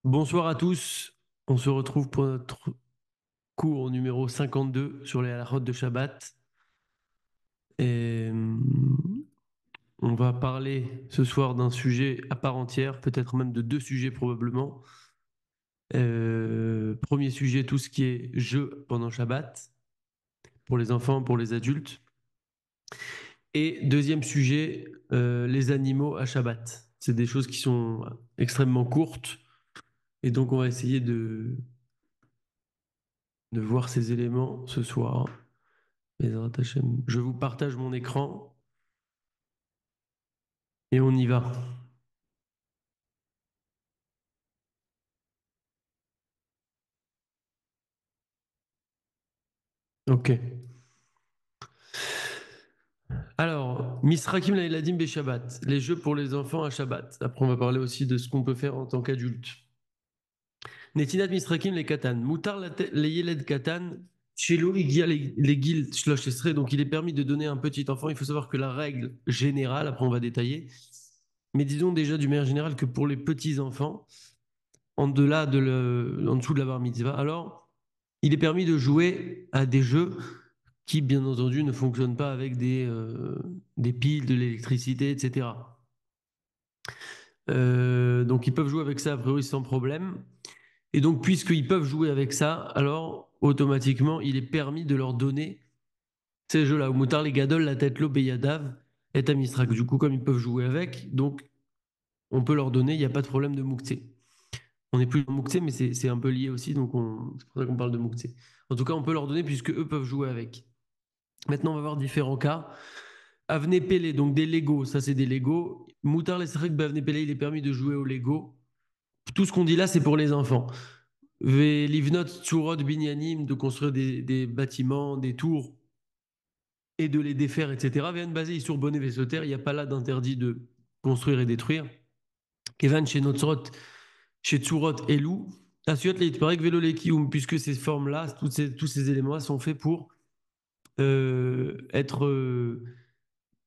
Bonsoir à tous. On se retrouve pour notre cours numéro 52 sur les halachot de Shabbat. Et on va parler ce soir d'un sujet à part entière, peut-être même de deux sujets probablement. Premier sujet, tout ce qui est jeu pendant Shabbat, pour les enfants, pour les adultes. Et deuxième sujet, les animaux à Shabbat. C'est des choses qui sont extrêmement courtes. Et donc on va essayer de voir ces éléments ce soir. Bezrat Hashem. Je vous partage mon écran et on y va. Ok. Alors, Misrakim Laïladim Shabbat, les jeux pour les enfants à Shabbat. Après, on va parler aussi de ce qu'on peut faire en tant qu'adulte. Netinat Misrakim les Katan. Moutar les Yeled Katan. Chez lui, il y a les guildes Shlosh Esrei, donc il est permis de donner à un petit enfant. Il faut savoir que la règle générale, après on va détailler, mais disons déjà du manière générale que pour les petits enfants, en dessous de la bar mitzvah, alors il est permis de jouer à des jeux qui, bien entendu, ne fonctionnent pas avec des piles, de l'électricité, etc. Donc ils peuvent jouer avec ça a priori sans problème. Et donc, puisqu'ils peuvent jouer avec ça, alors automatiquement, il est permis de leur donner ces jeux-là. Au Moutar, les Gadol, la tête, l'Obeyadav et Amistrak. Du coup, comme ils peuvent jouer avec, donc on peut leur donner, il n'y a pas de problème de Mouktsé. On n'est plus dans Mouktsé, mais c'est un peu lié aussi, donc c'est pour ça qu'on parle de Mouktsé. En tout cas, on peut leur donner puisque eux peuvent jouer avec. Maintenant, on va voir différents cas. Avne Pele, donc des Lego, ça c'est des Lego. Moutar les Avne Pele, il est permis de jouer au Lego. Tout ce qu'on dit là, c'est pour les enfants. Livnot Tsurot Binyanim, de construire des bâtiments, des tours et de les défaire, etc. Vn basé sur Bonnet Vessoter, il n'y a pas là d'interdit de construire et détruire. Kevan chez Notzrot, chez Tsurot et Lou, Asiot Leitparek Velo Lekium, puisque ces formes-là, tous ces éléments-là sont faits pour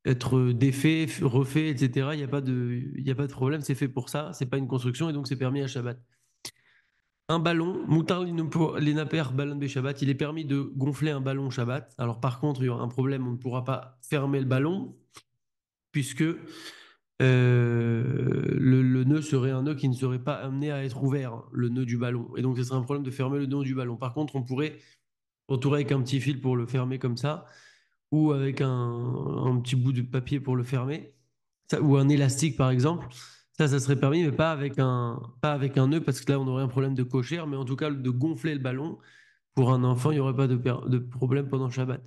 être défait, refait, etc. Il y a pas de problème, c'est fait pour ça, c'est pas une construction et donc c'est permis à Shabbat. Un ballon, Moutar Lenaper Ballon de Shabbat, il est permis de gonfler un ballon Shabbat. Alors par contre, il y aura un problème, on ne pourra pas fermer le ballon puisque le nœud serait un nœud qui ne serait pas amené à être ouvert, le nœud du ballon. Et donc ce serait un problème de fermer le nœud du ballon. Par contre, on pourrait entourer avec un petit fil pour le fermer comme ça ou avec un petit bout de papier pour le fermer, ça, ou un élastique par exemple. Ça serait permis, mais pas avec un nœud, parce que là, on aurait un problème de cochère, mais en tout cas, de gonfler le ballon. Pour un enfant, il n'y aurait pas de problème pendant le Shabbat.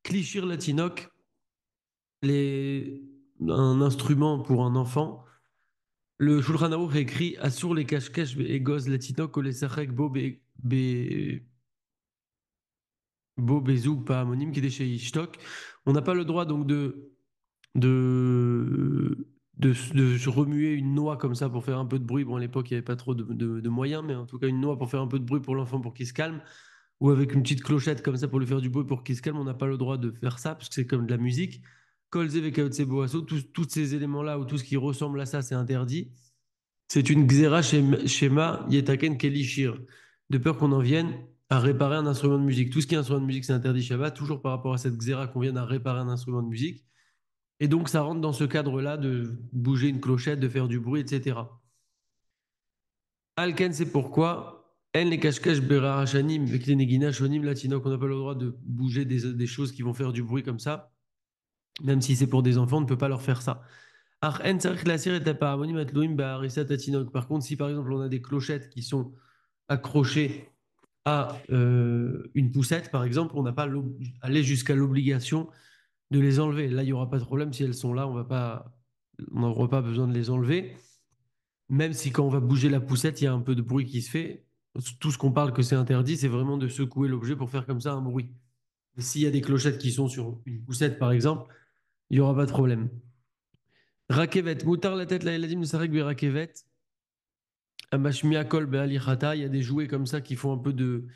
Clichir latinoc, un instrument pour un enfant. Le Shulchan Aruch écrit Assur les cache-cache et goz latinoc, les sachek bo bezoug pas amonyme qui déchet ishtok. On n'a pas le droit donc de se remuer une noix comme ça pour faire un peu de bruit. Bon, à l'époque, il n'y avait pas trop de moyens, mais en tout cas, une noix pour faire un peu de bruit pour l'enfant pour qu'il se calme, ou avec une petite clochette comme ça pour lui faire du bruit pour qu'il se calme. On n'a pas le droit de faire ça, parce que c'est comme de la musique. Kolze vekaotse boasso, tous ces éléments-là, ou tout ce qui ressemble à ça, c'est interdit. C'est une xéra schéma yetaken kelishir, de peur qu'on en vienne à réparer un instrument de musique. Tout ce qui est instrument de musique, c'est interdit Shabbat, toujours par rapport à cette xéra qu'on vienne à réparer un instrument de musique. Et donc, ça rentre dans ce cadre-là de bouger une clochette, de faire du bruit, etc. Alken, c'est pourquoi En les cache-cache berarachanim, avec les negina shonim latino, qu'on n'a pas le droit de bouger des choses qui vont faire du bruit comme ça. Même si c'est pour des enfants, on ne peut pas leur faire ça. Par contre, si par exemple on a des clochettes qui sont accrochées à une poussette, par exemple, on n'a pas aller jusqu'à l'obligation de les enlever. Là, il n'y aura pas de problème si elles sont là, on n'aura pas besoin de les enlever. Même si quand on va bouger la poussette, il y a un peu de bruit qui se fait. Tout ce qu'on parle que c'est interdit, c'est vraiment de secouer l'objet pour faire comme ça un bruit. Et s'il y a des clochettes qui sont sur une poussette, par exemple, il n'y aura pas de problème. Rakevet, moutar la tête, la eladim, sarek rakevet. Amashmia kol be'alichata, il y a des jouets comme ça qui font un peu de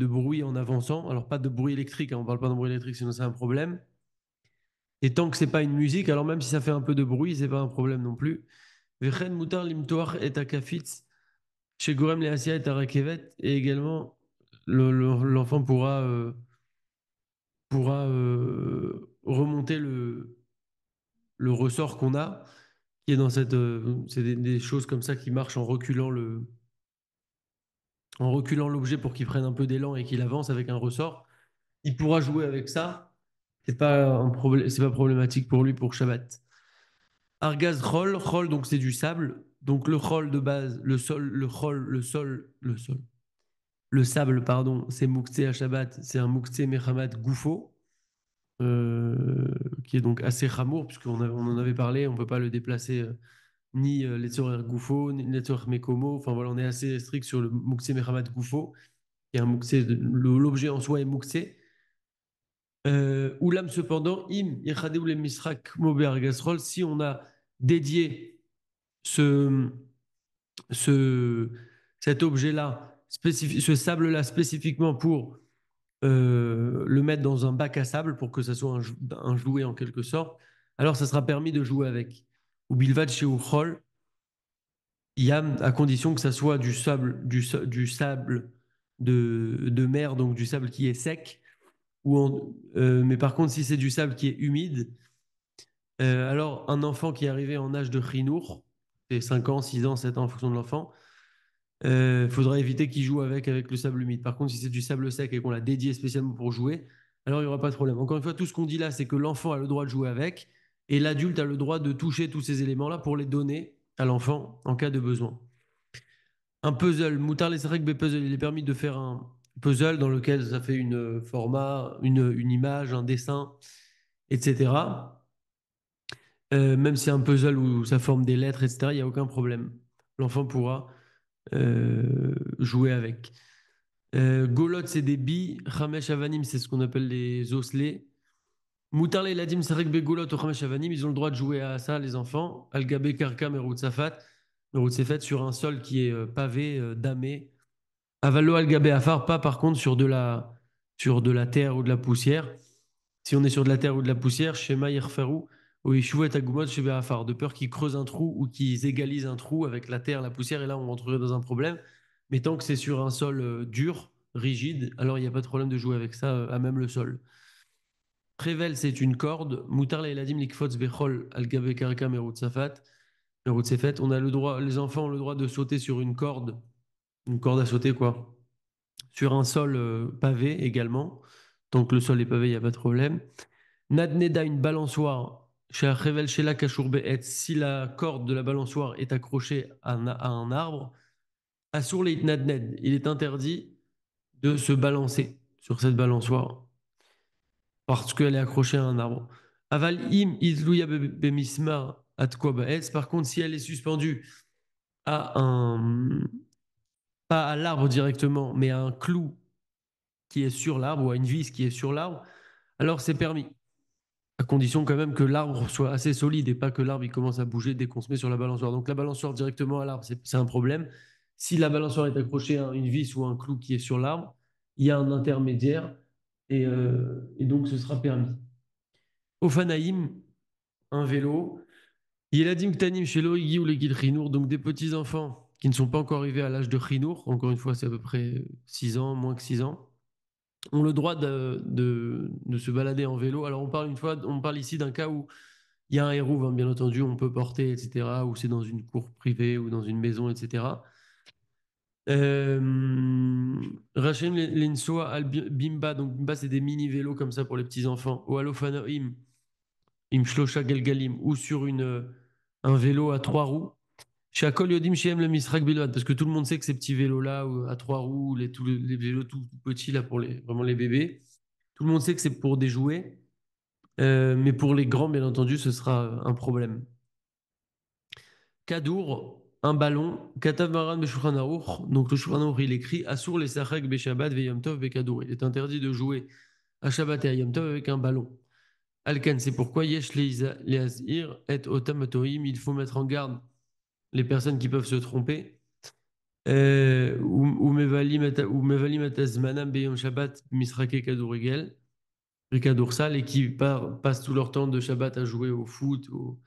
bruit en avançant. Alors, pas de bruit électrique, hein, on ne parle pas de bruit électrique, sinon c'est un problème. Et tant que c'est pas une musique, alors même si ça fait un peu de bruit, c'est pas un problème non plus. Vechen mutar limtoach et akafitz. Chez Gorem Leasia et Tarakevet, et également, l'enfant pourra remonter le ressort qu'on a, qui est dans cette. C'est des choses comme ça qui marchent en reculant l'objet pour qu'il prenne un peu d'élan et qu'il avance avec un ressort. Il pourra jouer avec ça. C'est pas problématique pour lui pour Shabbat. Argaz Chol, Chol, donc c'est du sable. Donc le Chol de base, le sol, le Chol, le sol. Le sable, pardon, c'est Mouktsé à Shabbat, c'est un Mouktsé Mechamat Goufo, qui est donc assez chamour, on en avait parlé, on ne peut pas le déplacer ni les Tzorer Goufo, ni les Tzorer Mekomo. Enfin voilà, on est assez strict sur le Mouktsé Mechamat Goufo, qui est un Mouktsé, l'objet en soi est Mouktsé. Oulam cependant, im Yechadeu le Misrak Mobe Argasrol, si on a dédié ce, ce, cet objet-là, ce sable-là spécifiquement pour le mettre dans un bac à sable pour que ça soit un jouet en quelque sorte, alors ça sera permis de jouer avec. Ou bilvad chez Uchol, yam, à condition que ça soit du sable de mer, donc du sable qui est sec. Mais par contre, si c'est du sable qui est humide, alors un enfant qui est arrivé en âge de chinour, c'est 5 ans, 6 ans, 7 ans en fonction de l'enfant, faudra éviter qu'il joue avec le sable humide. Par contre, si c'est du sable sec et qu'on l'a dédié spécialement pour jouer, alors il n'y aura pas de problème. Encore une fois, tout ce qu'on dit là, c'est que l'enfant a le droit de jouer avec et l'adulte a le droit de toucher tous ces éléments-là pour les donner à l'enfant en cas de besoin. Un puzzle, Moutar les puzzle, il est permis de faire un puzzle dans lequel ça fait une format, une image, un dessin, etc. Même si c'est un puzzle où ça forme des lettres, etc., il n'y a aucun problème. L'enfant pourra jouer avec. Golot, c'est des billes. Ramesh Avanim, c'est ce qu'on appelle les osselets. Moutar les Ladim, Sarek Begolot ou Ramesh Avanim, ils ont le droit de jouer à ça, les enfants. Al-Gabé, Karkam et Routsafat. Routsafat sur un sol qui est pavé, damé. Avalo, Al-Gabé, Afar, pas par contre sur de la terre ou de la poussière. Si on est sur de la terre ou de la poussière, Shema Yerferou, ou Yeshua Agumot, chez Afar, de peur qu'ils creusent un trou ou qu'ils égalisent un trou avec la terre, la poussière, et là on rentrerait dans un problème. Mais tant que c'est sur un sol dur, rigide, alors il n'y a pas de problème de jouer avec ça à même le sol. Prével, c'est une corde. Moutar la eladim likfots bechol al gabe karkam safat. On a le droit, les enfants ont le droit de sauter sur une corde à sauter quoi, sur un sol pavé également. Tant que le sol est pavé, il n'y a pas de problème. Nadneda, une balançoire. Chez Revel Shela Kashourbeet, si la corde de la balançoire est accrochée à un arbre, Assour leit nadned, il est interdit de se balancer sur cette balançoire parce qu'elle est accrochée à un arbre. Aval im izluya bemismar atkwa baetz. Par contre, si elle est suspendue à un, pas à l'arbre directement, mais à un clou qui est sur l'arbre ou à une vis qui est sur l'arbre, alors c'est permis. À condition quand même que l'arbre soit assez solide et pas que l'arbre il commence à bouger dès qu'on se met sur la balançoire. Donc la balançoire directement à l'arbre, c'est un problème. Si la balançoire est accrochée à une vis ou un clou qui est sur l'arbre, il y a un intermédiaire et donc ce sera permis. Ofanaïm, un vélo. Yeladim Ktanim chez Loïgi ou les guides Rinour, donc des petits-enfants qui ne sont pas encore arrivés à l'âge de Rinour, encore une fois c'est à peu près 6 ans, moins que 6 ans, ont le droit de se balader en vélo. Alors on parle ici d'un cas où il y a un héros, hein, bien entendu, on peut porter, etc., ou c'est dans une cour privée ou dans une maison, etc. Rachem Lensoa Al Bimba, donc Bimba, c'est des mini-vélos comme ça pour les petits-enfants. Ou Alofanoim, Im Shlosha Gelgalim, ou sur un vélo à 3 roues. Chez Akol Yodim Shem le Misrak Bilvad, parce que tout le monde sait que ces petits vélos-là, à 3 roues, tous les vélos tout petits, là, pour vraiment les bébés, tout le monde sait que c'est pour des jouets. Mais pour les grands, bien entendu, ce sera un problème. Kadour, un ballon. Katav Maran Beshulchan Aruch. Donc le Shulchan Aruch, il écrit Asur les Sachek Beshabbat Veyom Tov Bekadour. Il est interdit de jouer à Shabbat et à Yom Tov avec un ballon. Alkan, c'est pourquoi Yesh les Azir et Otam Toim. Il faut mettre en garde les personnes qui peuvent se tromper. Ou Mevalim Atazmanam Beyom Shabbat Misrake Kadourigel. Kadour et qui passent tout leur temps de Shabbat à jouer au foot, au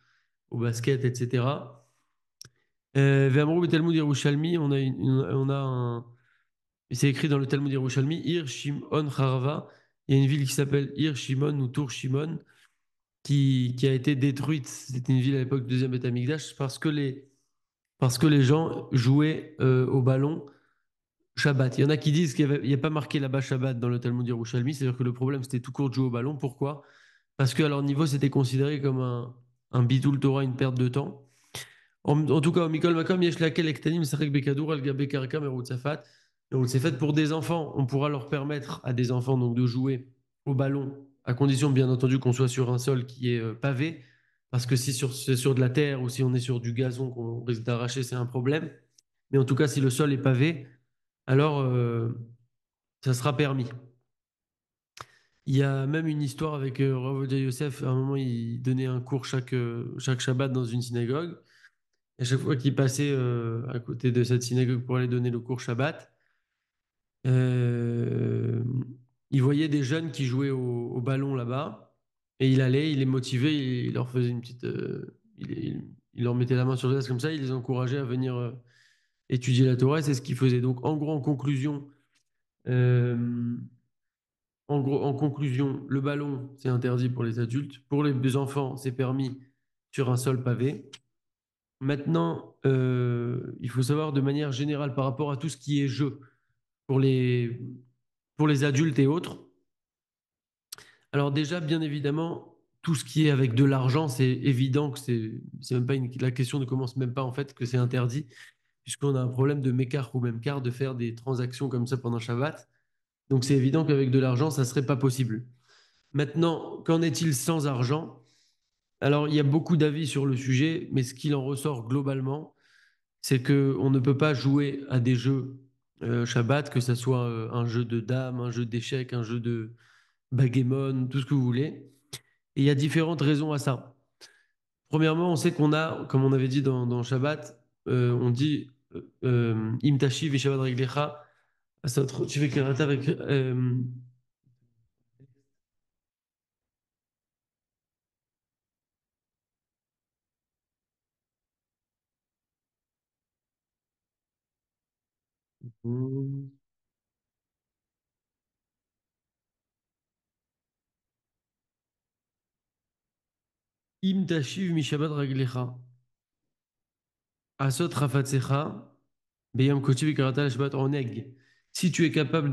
basket, etc. Ve'amrou Talmud Yerushalmi, on a un. C'est écrit dans le Talmud Yerushalmi, Ir Shimon Harva. Il y a une ville qui s'appelle Ir Shimon ou Tour Shimon qui a été détruite. C'était une ville à l'époque du deuxième Beth Amikdash parce que les gens jouaient au ballon Shabbat. Il y en a qui disent qu'il n'y a pas marqué là-bas Shabbat dans le Talmud Yerushalmi, c'est-à-dire que le problème c'était tout court de jouer au ballon. Pourquoi? Parce qu'à leur niveau c'était considéré comme un bitul Torah, une perte de temps. En tout cas, au Mikol Makom, yesh laquelle ektanim sarek bekadour al gabe karka merut safat. Donc c'est fait pour des enfants. On pourra leur permettre à des enfants donc de jouer au ballon, à condition bien entendu qu'on soit sur un sol qui est pavé, parce que si c'est sur de la terre ou si on est sur du gazon qu'on risque d'arracher, c'est un problème. Mais en tout cas, si le sol est pavé, alors ça sera permis. Il y a même une histoire avec Rav Ovadia Yosef. À un moment, il donnait un cours chaque Shabbat dans une synagogue. Et chaque fois qu'il passait à côté de cette synagogue pour aller donner le cours Shabbat, euh, il voyait des jeunes qui jouaient au ballon là-bas. Et il allait, il les motivait, il leur faisait une petite. Il leur mettait la main sur le gaz comme ça, il les encourageait à venir étudier la Torah. Et c'est ce qu'il faisait. Donc, en gros, euh, en conclusion, le ballon, c'est interdit pour les adultes. Pour les enfants, c'est permis sur un sol pavé. Maintenant, il faut savoir de manière générale par rapport à tout ce qui est jeu pour pour les adultes et autres. Alors déjà, bien évidemment, tout ce qui est avec de l'argent, c'est évident que c'est même pas la question ne commence même pas en fait que c'est interdit, puisqu'on a un problème de mécart ou même quart de faire des transactions comme ça pendant Shabbat. Donc c'est évident qu'avec de l'argent, ça serait pas possible. Maintenant, qu'en est-il sans argent? Alors, il y a beaucoup d'avis sur le sujet, mais ce qu'il en ressort globalement, c'est que on ne peut pas jouer à des jeux Shabbat, que ce soit un jeu de dames, un jeu d'échecs, un jeu de backgammon, tout ce que vous voulez. Et il y a différentes raisons à ça. Premièrement, on sait qu'on a, comme on avait dit dans Shabbat, on dit Im tashiv et Shabbat reglecha, tu fais karata avec Im tashiv mi Shabbat reglecha, asot rafatsecha, Beyam Kotiv Karata Shabbat Oneg. Si tu es capable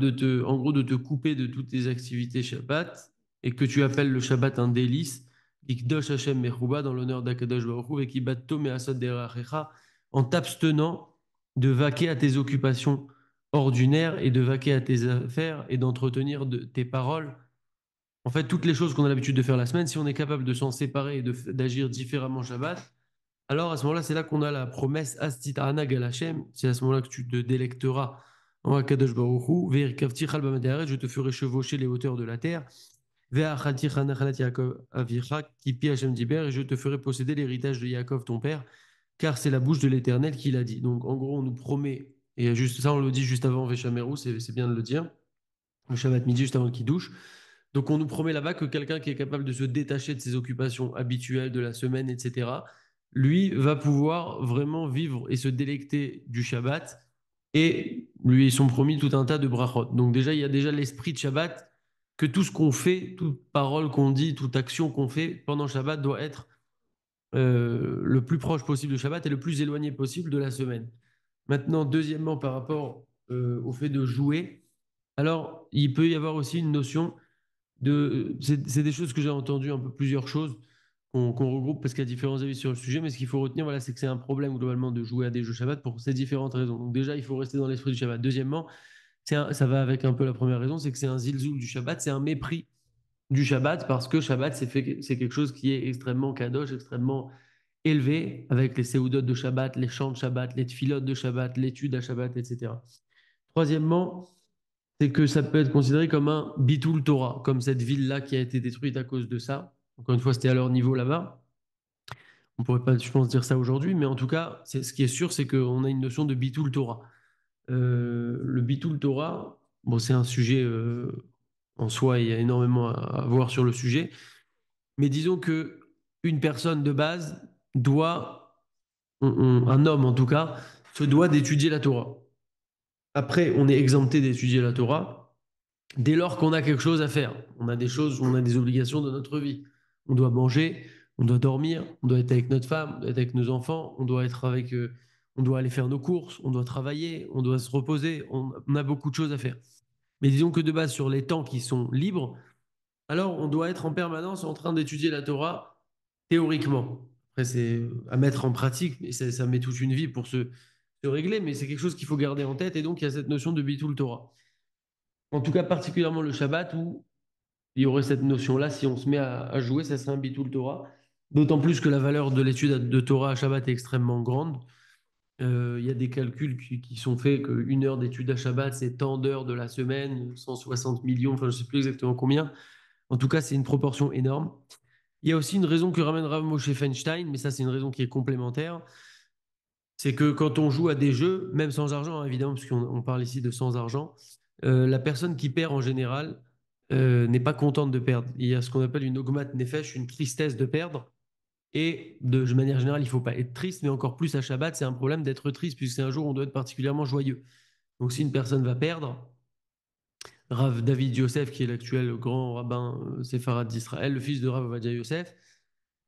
en gros, de te couper de toutes tes activités Shabbat et que tu appelles le Shabbat un délice, Ikdosh Hashem Mechouba dans l'honneur d'Akadosh Baruch Hu, et Kibatto Me'asad Derachecha, en t'abstenant de vaquer à tes occupations ordinaires et de vaquer à tes affaires et d'entretenir tes paroles. En fait, toutes les choses qu'on a l'habitude de faire la semaine, si on est capable de s'en séparer et d'agir différemment Shabbat, alors à ce moment-là, c'est là qu'on a la promesse Astit Anag al Hashem. C'est à ce moment-là que tu te délecteras en Akadosh Baruch Hu. Ve'irkavti chal b'maderet, je te ferai chevaucher les hauteurs de la terre. Ve'achalti chanachanat Yaakov avicha, qui pi Hashem diber, et je te ferai posséder l'héritage de Yaakov ton père, car c'est la bouche de l'Éternel qui l'a dit. Donc en gros, on nous promet, et juste ça, on le dit juste avant Veshameru, c'est bien de le dire, le Shabbat midi, juste avant le Kiddush. Donc on nous promet là-bas que quelqu'un qui est capable de se détacher de ses occupations habituelles de la semaine, etc., lui va pouvoir vraiment vivre et se délecter du Shabbat et lui ils sont promis tout un tas de brachot. Donc déjà, il y a déjà l'esprit de Shabbat que tout ce qu'on fait, toute parole qu'on dit, toute action qu'on fait pendant Shabbat doit être le plus proche possible de Shabbat et le plus éloigné possible de la semaine. Maintenant, deuxièmement, par rapport au fait de jouer, alors il peut y avoir aussi une notion c'est des choses que j'ai entendues, un peu plusieurs choses qu'on regroupe parce qu'il y a différents avis sur le sujet, mais ce qu'il faut retenir, voilà, c'est que c'est un problème globalement de jouer à des jeux Shabbat pour ces différentes raisons. Donc déjà, il faut rester dans l'esprit du Shabbat. Deuxièmement, ça va avec un peu la première raison, c'est que c'est un zilzoul du Shabbat, c'est un mépris du Shabbat parce que Shabbat, c'est quelque chose qui est extrêmement kadosh, extrêmement élevé, avec les séoudotes de Shabbat, les chants de Shabbat, les tfilotes de Shabbat, l'étude à Shabbat, etc. Troisièmement, c'est que ça peut être considéré comme un Bitul Torah, comme cette ville-là qui a été détruite à cause de ça. Encore une fois, c'était à leur niveau là-bas. On pourrait pas, je pense, dire ça aujourd'hui, mais en tout cas, ce qui est sûr, c'est qu'on a une notion de Bitul Torah. Le Bitul Torah, bon, c'est un sujet en soi, il y a énormément à voir sur le sujet, mais disons que une personne de base doit un homme en tout cas, se doit d'étudier la Torah. Après, on est exempté d'étudier la Torah dès lors qu'on a quelque chose à faire. On a des choses, on a des obligations de notre vie. On doit manger, on doit dormir, on doit être avec notre femme, on doit être avec nos enfants, on doit être avec, on doit aller faire nos courses, on doit travailler, on doit se reposer. On a beaucoup de choses à faire. Mais disons que de base, sur les temps qui sont libres, alors on doit être en permanence en train d'étudier la Torah théoriquement. Après, c'est à mettre en pratique, mais ça met toute une vie pour se régler, mais c'est quelque chose qu'il faut garder en tête. Et donc, il y a cette notion de Bitul Torah. En tout cas, particulièrement le Shabbat, où il y aurait cette notion-là, si on se met à jouer, ça serait un Bitul Torah. D'autant plus que la valeur de l'étude de Torah à Shabbat est extrêmement grande. Il y a des calculs qui sont faits qu'une heure d'étude à Shabbat, c'est tant d'heures de la semaine, 160 millions, enfin je ne sais plus exactement combien. En tout cas, c'est une proportion énorme. Il y a aussi une raison que ramène Rav Moshe Feinstein, mais ça c'est une raison qui est complémentaire, c'est que quand on joue à des jeux, même sans argent, hein, évidemment, parce qu'on parle ici de sans argent, la personne qui perd en général n'est pas contente de perdre. Il y a ce qu'on appelle une ogmat nefesh, une tristesse de perdre. Et de manière générale, il ne faut pas être triste, mais encore plus à Shabbat, c'est un problème d'être triste, puisque c'est un jour où on doit être particulièrement joyeux. Donc si une personne va perdre, Rav David Yosef, qui est l'actuel grand rabbin séfarade d'Israël, le fils de Rav Ovadia Yosef,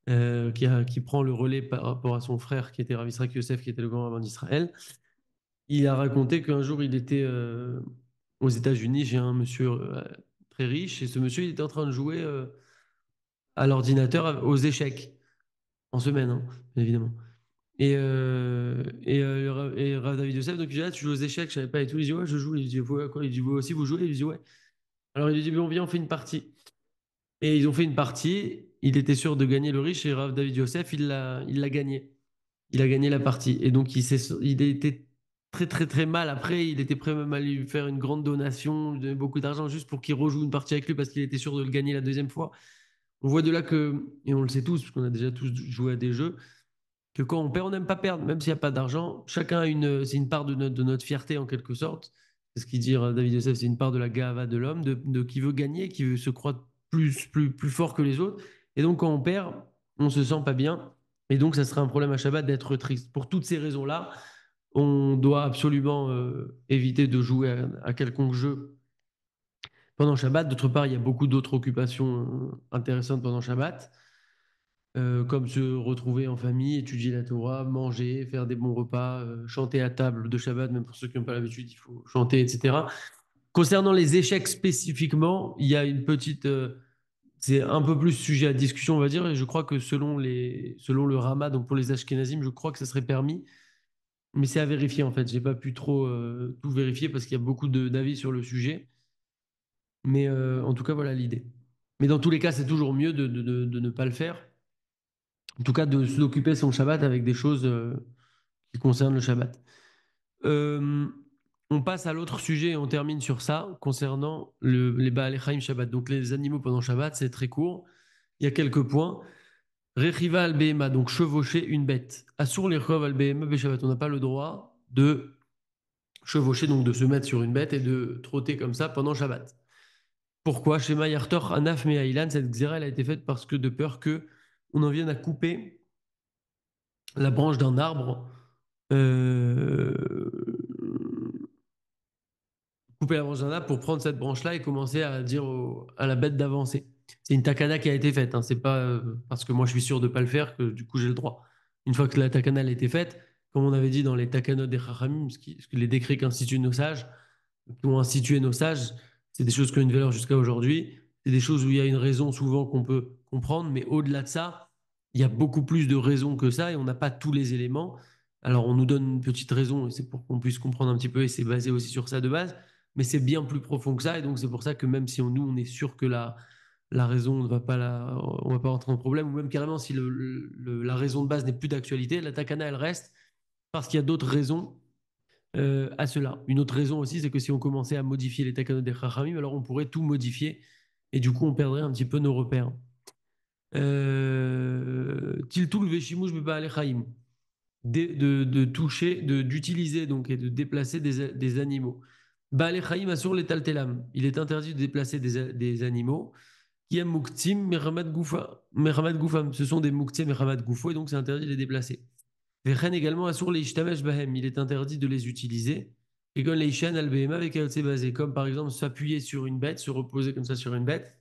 qui prend le relais par rapport à son frère, qui était Rav Israël Yosef, qui était le grand rabbin d'Israël, il a raconté qu'un jour, il était aux États-Unis chez un monsieur très riche, et ce monsieur, il était en train de jouer à l'ordinateur aux échecs, en semaine, hein, bien évidemment. Et Rav David Yosef, donc il dit, ah, tu joues aux échecs, je savais pas et tout. Il dit, ouais, je joue. Il dit, ouais, quoi? Il dit, vous aussi, vous jouez? Il dit, ouais. Alors il lui dit, bon, viens, on fait une partie. Et ils ont fait une partie. Il était sûr de gagner le riche et Rav David Yosef, il l'a gagné. Il a gagné la partie. Et donc il était très, très, très mal. Après, il était prêt même à lui faire une grande donation, lui donner beaucoup d'argent juste pour qu'il rejoue une partie avec lui parce qu'il était sûr de le gagner la deuxième fois. On voit de là que, et on le sait tous, parce qu'on a déjà tous joué à des jeux, que quand on perd, on n'aime pas perdre, même s'il n'y a pas d'argent. Chacun a c'est une part de notre fierté en quelque sorte. C'est ce qu'il dit David Youssef, c'est une part de la gava de l'homme, de qui veut gagner, qui veut se croire plus fort que les autres. Et donc quand on perd, on se sent pas bien. Et donc ça serait un problème à Shabbat d'être triste. Pour toutes ces raisons-là, on doit absolument éviter de jouer à quelconque jeu pendant Shabbat. D'autre part, il y a beaucoup d'autres occupations intéressantes pendant Shabbat comme se retrouver en famille, étudier la Torah, manger, faire des bons repas, chanter à table de Shabbat, même pour ceux qui n'ont pas l'habitude, il faut chanter, etc. Concernant les échecs spécifiquement, il y a une petite... c'est un peu plus sujet à discussion, on va dire, et je crois que selon le Rama, donc pour les Ashkenazim, je crois que ça serait permis, mais c'est à vérifier en fait. J'ai pas pu trop tout vérifier parce qu'il y a beaucoup d'avis sur le sujet, mais en tout cas, voilà l'idée. Mais dans tous les cas, c'est toujours mieux de ne pas le faire. En tout cas, de s'occuper son Shabbat avec des choses qui concernent le Shabbat. Euh, on passe à l'autre sujet et on termine sur ça concernant les Baal Chaim Shabbat. Donc les animaux pendant Shabbat, c'est très court. Il y a quelques points. Rechiva al Behema, donc chevaucher une bête. Assur l'Echov al Behema Shabbat. On n'a pas le droit de chevaucher, donc de se mettre sur une bête et de trotter comme ça pendant Shabbat. Pourquoi? Chez Mayartor, Anaf Meailan, cette xéra, elle a été faite parce que de peur que on en vienne à couper la branche d'un arbre, euh, couper la branche d'un arbre pour prendre cette branche-là et commencer à dire à la bête d'avancer. C'est une takana qui a été faite, hein. C'est pas parce que moi je suis sûr de pas le faire que du coup j'ai le droit. Une fois que la takana a été faite, comme on avait dit dans les takanot des Chachamim, les décrets qu'instituent nos sages, qui ont institué nos sages, c'est des choses qui ont une valeur jusqu'à aujourd'hui. C'est des choses où il y a une raison souvent qu'on peut comprendre, mais au-delà de ça, il y a beaucoup plus de raisons que ça et on n'a pas tous les éléments. Alors on nous donne une petite raison et c'est pour qu'on puisse comprendre un petit peu et c'est basé aussi sur ça de base, mais c'est bien plus profond que ça et donc c'est pour ça que même si nous on est sûr que la raison ne va pas on va pas rentrer en problème ou même carrément si la raison de base n'est plus d'actualité, la takana elle reste parce qu'il y a d'autres raisons à cela. Une autre raison aussi, c'est que si on commençait à modifier les takanot des Chachamim, alors on pourrait tout modifier et du coup on perdrait un petit peu nos repères. Tiltul veshimush beba'alei chaim, de toucher, d'utiliser donc et de déplacer des animaux. Ba'alei chaim asur les taltelam. Il est interdit de déplacer des animaux qui aiment muktim meramat gufam. Ce sont des muktim meramat gufo et donc c'est interdit de les déplacer. Vechen également assur les ishtamesh bahem, il est interdit de les utiliser. Et comme les ishan al behema avec basé, comme par exemple s'appuyer sur une bête, se reposer comme ça sur une bête.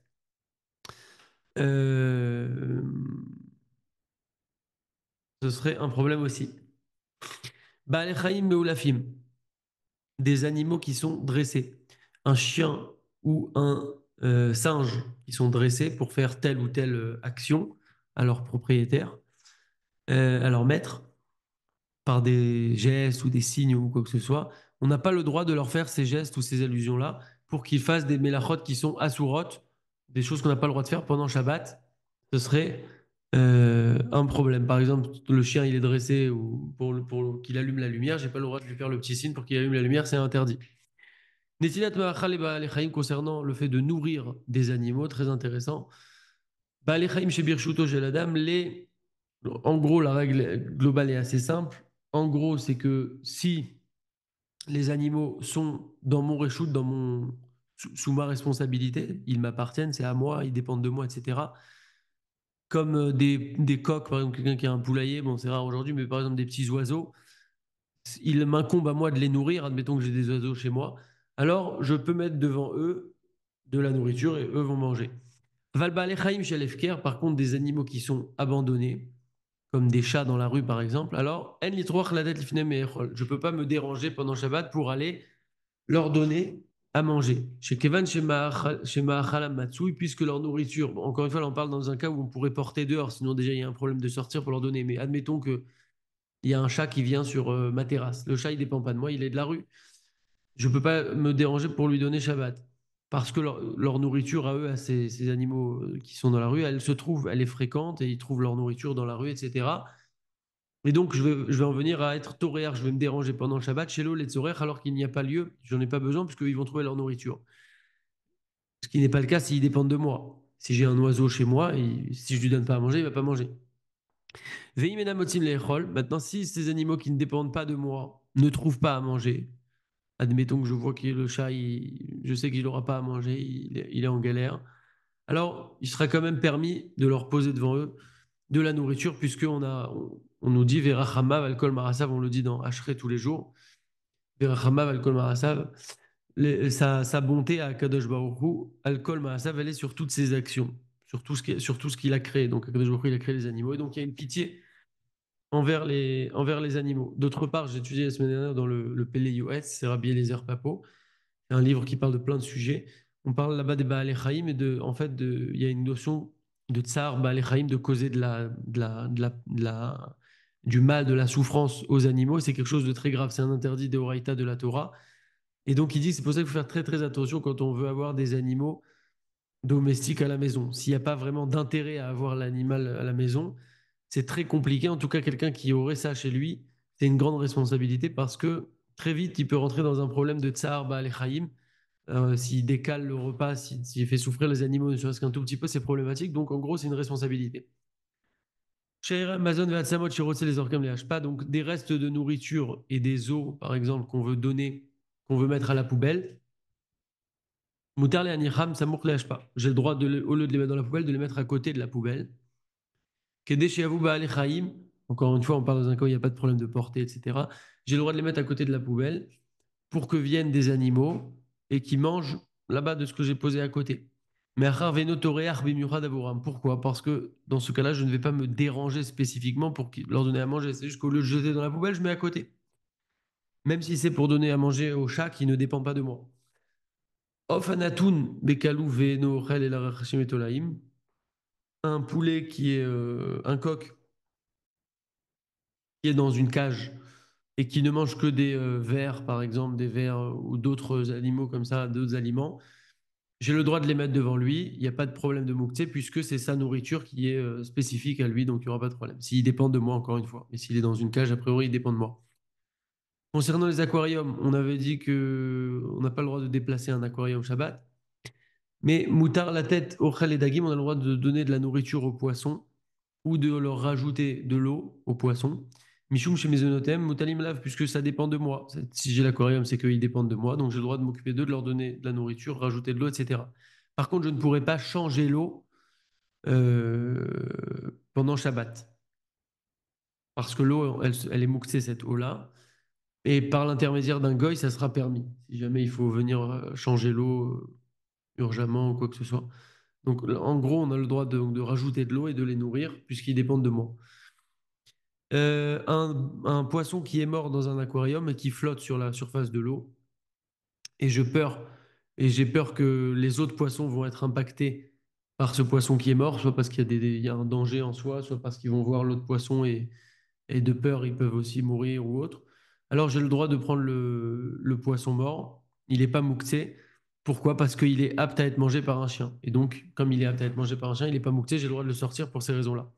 Euh, Ce serait un problème aussi. Ba'al chaim meulafim, des animaux qui sont dressés. Un chien ou un singe qui sont dressés pour faire telle ou telle action à leur propriétaire, à leur maître, par des gestes ou des signes ou quoi que ce soit. On n'a pas le droit de leur faire ces gestes ou ces allusions-là pour qu'ils fassent des mélachot qui sont asurotes, des choses qu'on n'a pas le droit de faire pendant Shabbat. Ce serait un problème. Par exemple, le chien il est dressé ou pour qu'il allume la lumière, j'ai pas le droit de lui faire le petit signe pour qu'il allume la lumière, c'est interdit. Netilat ma'achal et Ba'al Chaim concernant le fait de nourrir des animaux, très intéressant. Ba'al Chaim chez Birshuto chez la dame, en gros, la règle globale est assez simple. En gros, c'est que si les animaux sont dans mon reshoot, sous ma responsabilité, ils m'appartiennent, c'est à moi, ils dépendent de moi, etc. Comme des coqs, par exemple, quelqu'un qui a un poulailler, bon, c'est rare aujourd'hui, mais par exemple des petits oiseaux, il m'incombe à moi de les nourrir, admettons que j'ai des oiseaux chez moi, alors je peux mettre devant eux de la nourriture et eux vont manger. Valba Alechaim chez l'Efker, par contre, des animaux qui sont abandonnés, comme des chats dans la rue par exemple, alors je ne peux pas me déranger pendant Shabbat pour aller leur donner à manger. Chez Kevan, chez Ma'achalam Matsui, puisque leur nourriture, bon, encore une fois, là, on parle dans un cas où on pourrait porter dehors, sinon déjà il y a un problème de sortir pour leur donner. Mais admettons qu'il y a un chat qui vient sur ma terrasse. Le chat, il dépend pas de moi, il est de la rue. Je ne peux pas me déranger pour lui donner Shabbat. Parce que leur nourriture à eux, à ces animaux qui sont dans la rue, elle se trouve, elle est fréquente et ils trouvent leur nourriture dans la rue, etc. Et donc, je vais en venir à être toréar, je vais me déranger pendant le Shabbat chez l'eau, les tzorer, alors qu'il n'y a pas lieu, j'en ai pas besoin, puisqu'ils vont trouver leur nourriture. Ce qui n'est pas le cas s'ils dépendent de moi. Si j'ai un oiseau chez moi, si je lui donne pas à manger, il va pas manger. Veimena motim lechol. Maintenant, si ces animaux qui ne dépendent pas de moi ne trouvent pas à manger, admettons que je vois que le chat, je sais qu'il n'aura pas à manger, il est en galère, alors il sera quand même permis de leur poser devant eux de la nourriture, puisqu'on nous dit Verachamav, Alkol Marasav, on le dit dans Hachré tous les jours, Verachamav, Alkol Marasav, sa bonté à Kadosh Baruch Hu, Alkol Marasav, elle est sur toutes ses actions, sur tout ce qu'il a créé. Donc Kadosh Baruch Hu, il a créé les animaux, et donc il y a une pitié envers les animaux. D'autre part, j'ai étudié la semaine dernière dans le Pele Yoetz, c'est Rabbi Eliezer Papo, un livre qui parle de plein de sujets. On parle là-bas des Baal Chaim et il y a une notion de tsar Baal Chaim, de causer du mal, de la souffrance aux animaux. C'est quelque chose de très grave. C'est un interdit de Horaïta de la Torah. Et donc, il dit, c'est pour ça qu'il faut faire très, très attention quand on veut avoir des animaux domestiques à la maison. S'il n'y a pas vraiment d'intérêt à avoir l'animal à la maison, c'est très compliqué. En tout cas, quelqu'un qui aurait ça chez lui, c'est une grande responsabilité parce que très vite, il peut rentrer dans un problème de tsar Baal Chaim. S'il décale le repas, s'il fait souffrir les animaux, ne serait-ce qu'un tout petit peu, c'est problématique. Donc, en gros, c'est une responsabilité. Chez Amazon, Vatsamot, Chirotse, les organes, les hachpa, donc des restes de nourriture et des os, par exemple, qu'on veut donner, qu'on veut mettre à la poubelle. Moutar les aniham, samour les hachpa. J'ai le droit, au lieu de les mettre dans la poubelle, de les mettre à côté de la poubelle. Kedeshiavu Baal Chaim, encore une fois, on parle dans un cas où il n'y a pas de problème de portée, etc. J'ai le droit de les mettre à côté de la poubelle pour que viennent des animaux et qui mangent là-bas de ce que j'ai posé à côté. Mais pourquoi? Parce que dans ce cas-là, je ne vais pas me déranger spécifiquement pour leur donner à manger. C'est juste qu'au lieu de jeter dans la poubelle, je mets à côté. Même si c'est pour donner à manger au chat qui ne dépend pas de moi. Un poulet un coq qui est dans une cage et qui ne mange que des vers, par exemple, des vers ou d'autres animaux comme ça, d'autres aliments, j'ai le droit de les mettre devant lui. Il n'y a pas de problème de mouktsé puisque c'est sa nourriture qui est spécifique à lui, donc il n'y aura pas de problème. S'il dépend de moi, encore une fois. Et s'il est dans une cage, a priori, il dépend de moi. Concernant les aquariums, on avait dit que on n'a pas le droit de déplacer un aquarium Shabbat. Mais moutar la tête au khal et dagim, on a le droit de donner de la nourriture aux poissons ou de leur rajouter de l'eau aux poissons. Michoum chez Mesonotem, Moutalim lave, puisque ça dépend de moi. Si j'ai l'aquarium, c'est qu'ils dépendent de moi, donc j'ai le droit de m'occuper d'eux, de leur donner de la nourriture, rajouter de l'eau, etc. Par contre, je ne pourrais pas changer l'eau pendant Shabbat. parce que l'eau, elle est mouxée, cette eau-là. Et par l'intermédiaire d'un goy, ça sera permis, si jamais il faut venir changer l'eau urgemment ou quoi que ce soit. Donc, en gros, on a le droit de rajouter de l'eau et de les nourrir, puisqu'ils dépendent de moi. Un poisson qui est mort dans un aquarium et qui flotte sur la surface de l'eau, et j'ai peur que les autres poissons vont être impactés par ce poisson qui est mort, soit parce qu'il y a il y a un danger en soi, soit parce qu'ils vont voir l'autre poisson et de peur, ils peuvent aussi mourir ou autre. Alors j'ai le droit de prendre le poisson mort. Il n'est pas mouxé. Pourquoi? Parce qu'il est apte à être mangé par un chien. Et donc, comme il est apte à être mangé par un chien, il n'est pas mouxé, j'ai le droit de le sortir pour ces raisons-là.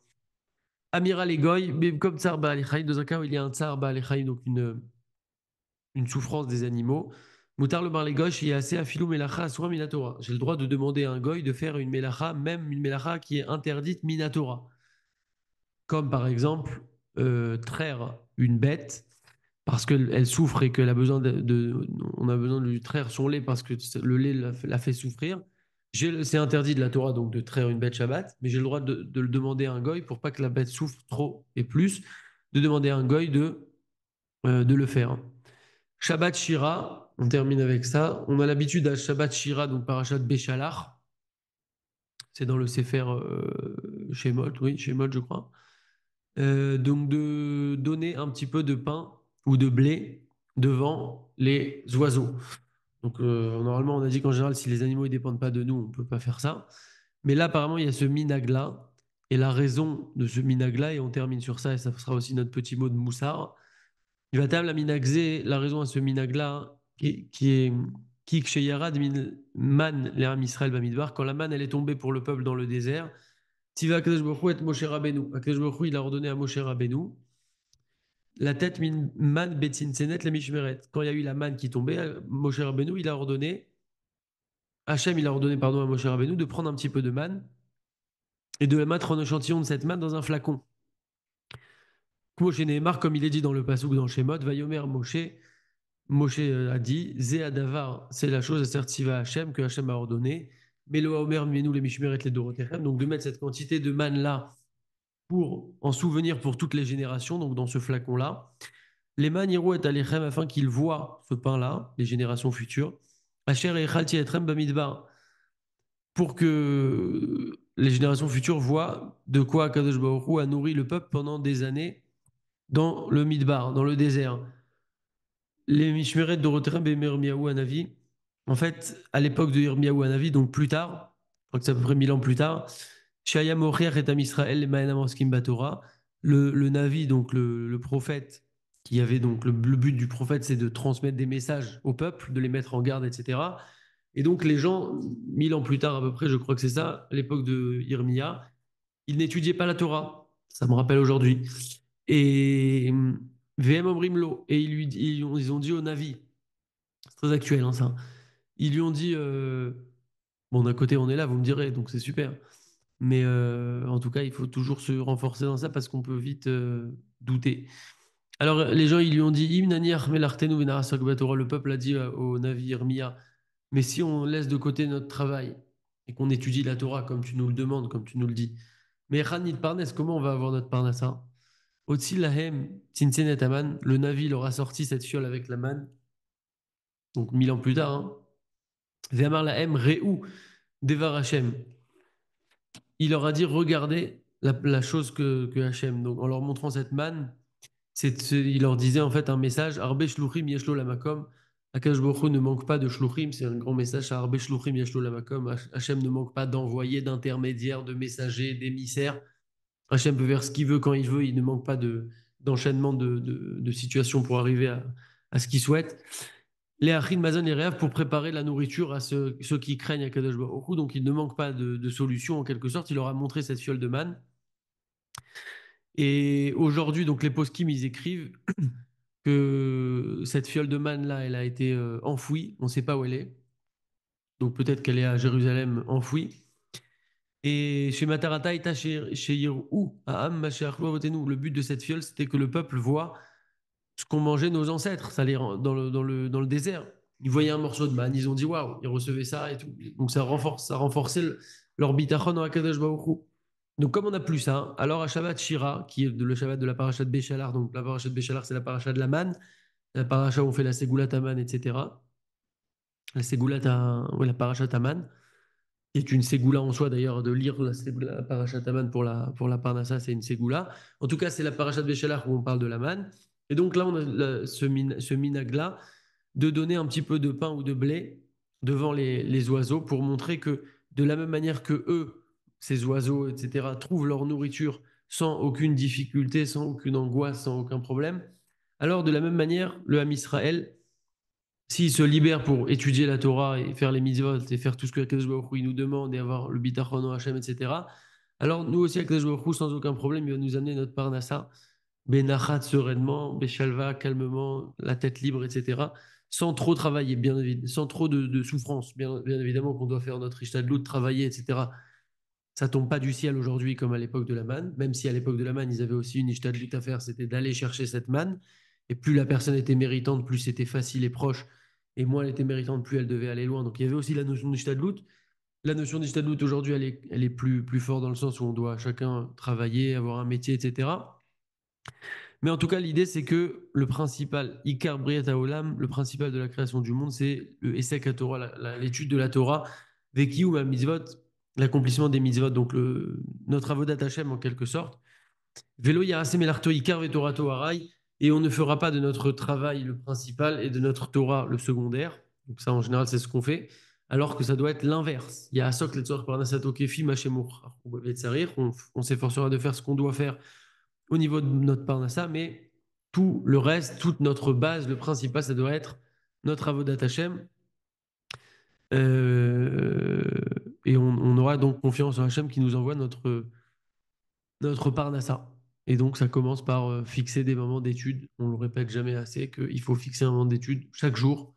Amiral et Goy, mais comme Tsar Baal dans un cas où il y a un Tsar Baal donc une souffrance des animaux. Moutar le bar les gauches, il est assez affilou melacha asura minatora. J'ai le droit de demander à un goy de faire une melacha, même une melacha qui est interdite minatora. Comme par exemple traire une bête parce qu'elle souffre et qu'elle a besoin on a besoin de lui traire son lait parce que le lait la fait souffrir. C'est interdit de la Torah donc de traire une bête Shabbat, mais j'ai le droit de le demander à un goy pour pas que la bête souffre trop et plus, de demander à un goy de le faire. Shabbat Shira, on termine avec ça. On a l'habitude à Shabbat Shira, donc parachat Béchalach. C'est dans le Sefer Shemot, oui, Shemot, je crois. Donc de donner un petit peu de pain ou de blé devant les oiseaux. Donc normalement, on a dit qu'en général, si les animaux ne dépendent pas de nous, on ne peut pas faire ça. Mais là, apparemment, il y a ce minag-là. Et la raison de ce minag-là, et on termine sur ça, et ça sera aussi notre petit mot de moussard. Il va la minagzé, la raison à ce minag-là, qui est qui kshéyarad man l'Am Israël bamidbar, quand la manne elle est tombée pour le peuple dans le désert, Tiva Akadosh Baruch Hu et Moshe Rabbeinu. Akadosh Baruch Hu, il a ordonné à Moshe Rabbeinu la tête min man betzin senet la mishmeret. Quand il y a eu la manne qui tombait, Moshe Rabbeinu, il a ordonné, Hachem, il a ordonné pardon à Moshe Rabbeinu de prendre un petit peu de manne et de mettre en échantillon de cette manne dans un flacon. Moshe Nehemar, comme il est dit dans le passouk dans Shemot, Vayomer Moshe, Moshe a dit, Zé Adavar, c'est la chose assertive à Hachem, que Hachem a ordonné. Melo Omer, Menou, les Mishmeret, les Dorotechem. Donc de mettre cette quantité de manne là pour en souvenir pour toutes les générations, donc dans ce flacon-là. Les maniro est alechem afin qu'ils voient ce pain-là, les générations futures. Asher et Chalti etrem bamidbar, pour que les générations futures voient de quoi Kadosh Baruch Hu a nourri le peuple pendant des années dans le midbar, dans le désert. Les Mishmeret de Roterem et Yirmiyahu Hanavi, en fait, à l'époque de Yirmiyahu Hanavi, donc plus tard, je crois que c'est à peu près 1000 ans plus tard, Shaya Mochiach et Am Israël et Ma'enam Oskim Batorah, le Navi, donc le prophète, qui avait donc le but du prophète, c'est de transmettre des messages au peuple, de les mettre en garde, etc. Et donc les gens, 1000 ans plus tard à peu près, je crois que c'est ça, à l'époque de Yirmiya, ils n'étudiaient pas la Torah. Ça me rappelle aujourd'hui. Et VM Omrimlo, et ils ont dit au Navi, c'est très actuel hein, ça, ils lui ont dit, bon d'un côté on est là, vous me direz, donc c'est super, mais en tout cas il faut toujours se renforcer dans ça parce qu'on peut vite douter. Alors les gens ils lui ont dit, le peuple a dit au Navi Irmia, mais si on laisse de côté notre travail et qu'on étudie la Torah comme tu nous le demandes, comme tu nous le dis, mais Khanit Parnes, comment on va avoir notre Parnassa? Otsi Lahem, Tinsenet Aman, le Navi leur a sorti cette fiole avec la manne, donc 1000 ans plus tard. Hein. Ve'amar Lahem, Re'u, Devar Hashem. Il leur a dit, regardez la chose que Hashem. Donc en leur montrant cette manne, il leur disait en fait un message, Arbe Shluchim Yeshlo Lamakom. Akash Baruch Hu ne manque pas de Shluchim, c'est un grand message, Arbe Shluchim Yeshlo Lamakom. Hashem ne manque pas d'envoyer, d'intermédiaires, de messagers, d'émissaires. Hachem peut faire ce qu'il veut quand il veut, il ne manque pas d'enchaînement de situations pour arriver à ce qu'il souhaite. Les Achin Mazon et Réav pour préparer la nourriture à ceux qui craignent à Kadosh Baruch Hu, donc il ne manque pas de solution en quelque sorte. Il leur a montré cette fiole de manne. Et aujourd'hui, donc les poskim, ils écrivent que cette fiole de manne là, elle a été enfouie. On ne sait pas où elle est. Donc peut-être qu'elle est à Jérusalem enfouie. Et chez Matarata, chez Yirou, à Am, le but de cette fiole, c'était que le peuple voit ce qu'ont mangé nos ancêtres, ça dans le désert. Ils voyaient un morceau de manne, ils ont dit waouh, ils recevaient ça et tout. Donc ça renforçait leur bitachon en Akadosh Baruch Hu. Donc, comme on n'a plus ça, alors à Shabbat Shira, qui est le Shabbat de la paracha de Béchalar, donc la paracha de Béchalar, c'est la paracha de la manne, la paracha où on fait la Ségoula Taman, etc. La Ségoula, la paracha Taman, qui est une Ségoula en soi d'ailleurs, de lire la paracha Taman pour la Parnassa, c'est une Ségoula. En tout cas, c'est la paracha de Béchalar où on parle de la manne. Et donc là, on a ce minag-là de donner un petit peu de pain ou de blé devant les oiseaux pour montrer que de la même manière que eux, ces oiseaux, etc., trouvent leur nourriture sans aucune difficulté, sans aucune angoisse, sans aucun problème, alors de la même manière, le Ham Israël, s'il se libère pour étudier la Torah et faire les mitzvot et faire tout ce que Akadosh Baruch Hu, il nous demande et avoir le bitachon en Hachem, etc., alors nous aussi, Akadosh Baruch Hu, sans aucun problème, il va nous amener notre parnassa, benachat sereinement, beshalva calmement, la tête libre, etc., sans trop travailler, bien évidemment, sans trop de souffrance, bien évidemment qu'on doit faire notre ishtadlout, travailler, etc. Ça tombe pas du ciel aujourd'hui comme à l'époque de la manne, même si à l'époque de la manne, ils avaient aussi une ishtadlout à faire, c'était d'aller chercher cette manne. Et plus la personne était méritante, plus c'était facile et proche. Et moins elle était méritante, plus elle devait aller loin. Donc il y avait aussi la notion d'ishtadlout. La notion d'ishtadlout aujourd'hui, elle est plus forte dans le sens où on doit chacun travailler, avoir un métier, etc. Mais en tout cas, l'idée, c'est que le principal, Ikar Briat Haolam, le principal de la création du monde, c'est le Esek HaTorah, l'étude de la Torah, Vekium mitzvot, l'accomplissement des mitzvot, donc notre avodat Hashem en quelque sorte. Velo Yarasem Elarto Ikar Vetorato Harai, et on ne fera pas de notre travail le principal et de notre Torah le secondaire. Donc ça, en général, c'est ce qu'on fait. Alors que ça doit être l'inverse. Il y a Asok Letzor Parnasato Kefi Machemur. On s'efforcera de faire ce qu'on doit faire au niveau de notre parnassa, mais tout le reste, toute notre base, le principal, ça doit être notre avodat Hashem. Et on aura donc confiance en Hashem qui nous envoie notre parnassa. Et donc, ça commence par fixer des moments d'étude. On ne le répète jamais assez qu'il faut fixer un moment d'étude chaque jour,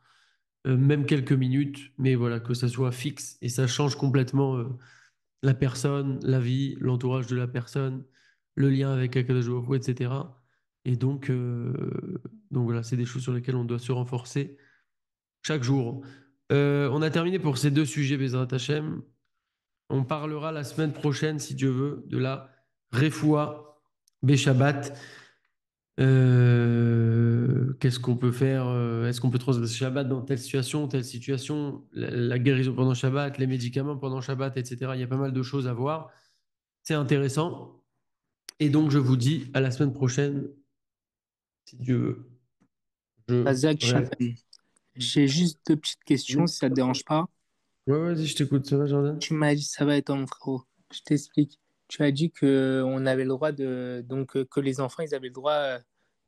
même quelques minutes, mais voilà, que ça soit fixe et ça change complètement la personne, la vie, l'entourage de la personne, le lien avec Akadosh Baruch Hu, etc. Et donc voilà, c'est des choses sur lesquelles on doit se renforcer chaque jour. On a terminé pour ces deux sujets, Bezrat Hashem. On parlera la semaine prochaine, si Dieu veut, de la Refoua Beshabbat. Qu'est-ce qu'on peut faire? Est-ce qu'on peut transgresser Shabbat dans telle situation, la guérison pendant Shabbat, les médicaments pendant Shabbat, etc. Il y a pas mal de choses à voir. C'est intéressant. Et donc, je vous dis à la semaine prochaine, si Dieu veut. Razak Shalom. J'ai juste deux petites questions, Oui. si ça te dérange pas. Ouais, vas-y, je t'écoute. Ça va, Jordan? Tu m'as dit, ça va être mon frérot. Je t'explique. Tu as dit que on avait le droit que les enfants, ils avaient le droit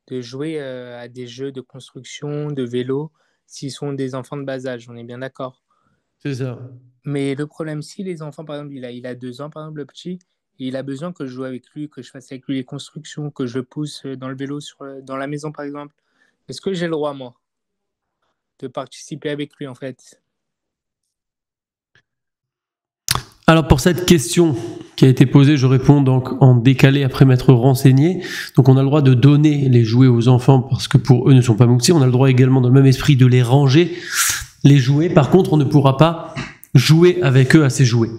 de jouer à des jeux de construction, de vélo, s'ils sont des enfants de bas âge. On est bien d'accord. C'est ça. Mais le problème, si les enfants, par exemple, il a 2 ans, par exemple, le petit, et il a besoin que je joue avec lui, que je fasse avec lui les constructions, que je le pousse dans le vélo dans la maison, par exemple. Est-ce que j'ai le droit, moi, de participer avec lui, en fait? Alors, pour cette question qui a été posée, je réponds donc en décalé après m'être renseigné. Donc, on a le droit de donner les jouets aux enfants parce que pour eux ne sont pas mouktis. On a le droit également, dans le même esprit, de les ranger, les jouets. Par contre, on ne pourra pas jouer avec eux à ces jouets.